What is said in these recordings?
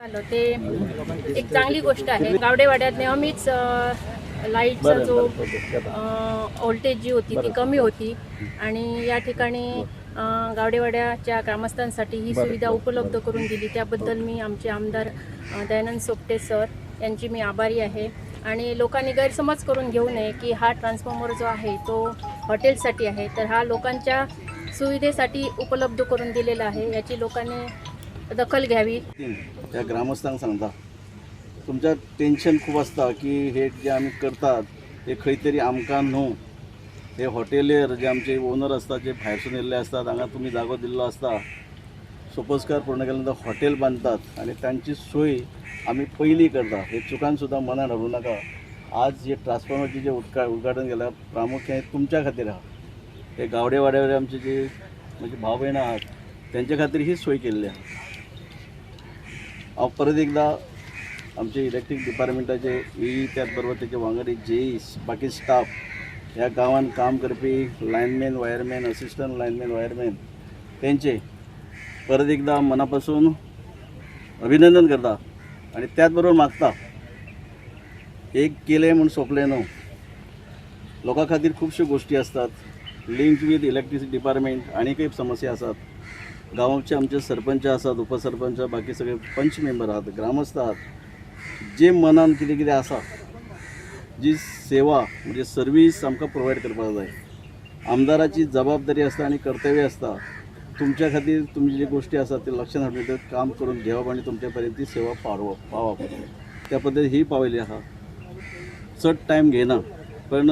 ते एक चांगली गोष्ट आहे। गावडेवाड्यात नेहमीच लाईटचा जो व्होल्टेज जी होती ती कमी होती आणि या ठिकाणी गावडेवाड्याच्या ग्रामस्थांसाठी ही सुविधा उपलब्ध करून दिली, त्याबद्दल मी आमचे आमदार दयानंद सोपटे सर यांची मी आभारी आहे। आणि लोकांनी गैरसमज करून घेऊ नये की हा ट्रान्सफॉर्मर जो आहे तो हॉटेलसाठी आहे, तर हा लोकांच्या सुविधेसाठी उपलब्ध करून दिलेला आहे, याची लोकांनी दखल घ्यावी। त्या ग्रामस्थांक सांगता तुमच्या टेन्शन खूप असता की हे जे आम्ही करतात हे खंय तरी आमकां न्हू, हे हॉटेलेर जे आमचे ओनर असतात जे भायरसून येयल्ले असतात हांगा तुम्ही जागो दिल्लो असता, सोपस्कार पूर्ण केल्या नंतर हॉटेल बांदतात आणि त्यांची सोय आम्ही पहिली करता, हे चुकान सुद्दां मनान हाडूं नाका। आज हे ट्रान्सफॉर्मरचे जे उद्घाटन केला प्रामुख्याने तुमच्या खातीर आहा, हे गावडेवाड्यावर आमचे जे म्हणजे भाव भयण आहात त्यांच्या खातीर ही सोय केल्ली आहा। हांव परत एकदा आमचे इलेक्ट्रीक डिपार्टमेंटाचे ई त्याचबरोबर त्याचे वांगडी जेई बाकी स्टाफ ह्या गांवांत काम करपी lineman wireman assistant lineman wireman त्यांचे परत एकदा मनापासून अभिनंदन करता आणि त्याचबरोबर मागता एक केलें म्हणून सोंपलें न्हू, लोकां खातीर खुबश्यो गोष्टी असतात लिंक विथ इलेक्ट्रिसिटी डिपार्टमेंट आणि काही समस्या असतात। गांवचे आमचे सरपंच असतात, उपसरपंच बाकी सगळे पंच मेंबर आहात, ग्रामस्थ आहात, जे मनान कितें कितें आसा जी सेवा म्हणजे सर्वीस आमकां प्रोवायड करपाक जाय, आमदाराची जबाबदारी आसता आणि कर्तव्य आसता तुमच्या खातीर तुमची जी गोष्टी आसात ते लक्षांत हाडून काम करून घेवप आणि तुमच्या पर्यंत ती सेवा पावप त्या पद्दतीन ही पावयली आहा। चड टायम घेयना पण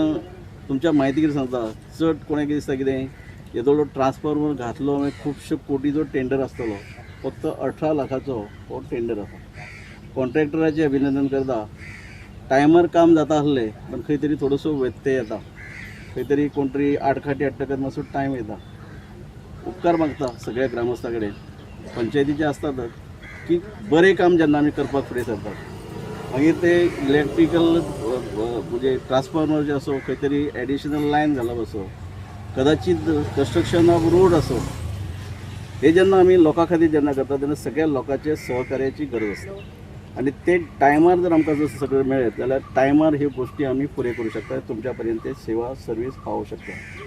तुमच्या म्हायती कितें सांगता, चड कोणाक कितें दिसता कितें येदो व्हडलो ट्रान्सफॉर्मर घातलो मागीर खुबश्यो कोटीचो टेंडर आसतलो, फक्त 18 लाखाचो हो टेंडर आसा। कॉन्ट्रॅक्टराचें अभिनंदन करता, टायमार काम जाता आसलें पण खंय तरी थोडोसो व्यत्यय येता, खंय तरी कोण तरी आडखाटी हाडटकच मातसो टायम येता। उपकार मागता सगळ्या ग्रामस्थां कडेन पंचायतीचे आसतातच की बरें काम जेन्ना आमी करपाक फुडें सरतात मागीर ते इलेक्ट्रिकल म्हणजे ट्रान्सफॉर्मर जे असो खंय तरी एडिशनल लायन घालप असो कदाचित कंस्ट्रक्शन ऑफ रोड असो, हे जेन्ना आमी लोकां खातीर जेन्ना करता तेन्ना सगळ्या लोकांचे सहकार्याची गरज आसता आणि ते टायमार जर आमकां जर सगळें मेळत जाल्यार टायमार ह्यो गोष्टी आमी पुरे करूं शकता, तुमच्या पर्यंत सेवा सर्वीस पावोवंक शकता।